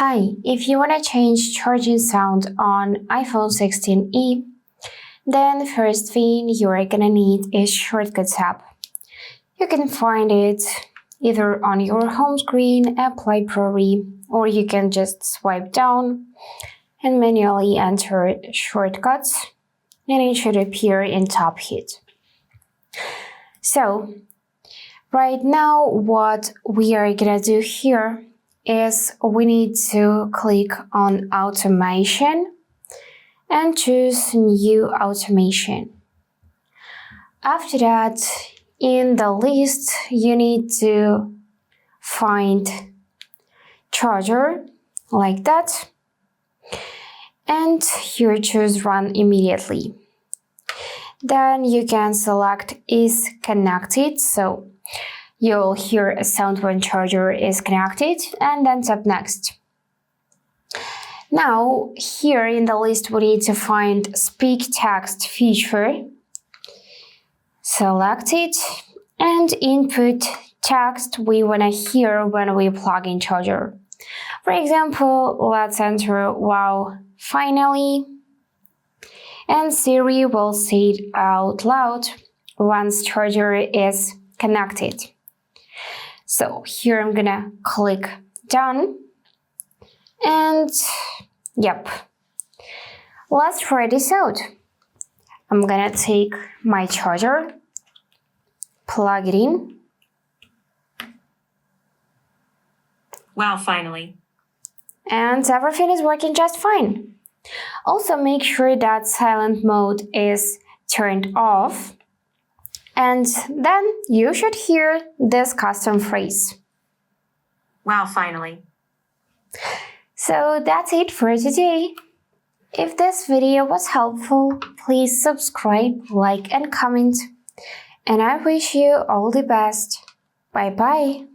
Hi, if you want to change charging sound on iPhone 16e, then the first thing you're gonna need is Shortcuts app. You can find it either on your home screen, app library, or you can just swipe down and manually enter shortcuts, and it should appear in top hit. So, right now what we are gonna do here is we need to click on automation and choose new automation. After that, in the list, you need to find charger like that, and here choose run immediately. Then you can select is connected, so you'll hear a sound when charger is connected, and then tap next. Now, here in the list, we need to find speak text feature. Select it and input text we want to hear when we plug in charger. For example, let's enter wow, finally, and Siri will say it out loud once charger is connected. So here I'm gonna click done, and yep, let's try this out. I'm gonna take my charger, plug it in. Wow, finally. And everything is working just fine. Also make sure that silent mode is turned off, and then you should hear this custom phrase. Wow, finally. So that's it for today. If this video was helpful, please subscribe, like and comment. And I wish you all the best. Bye bye.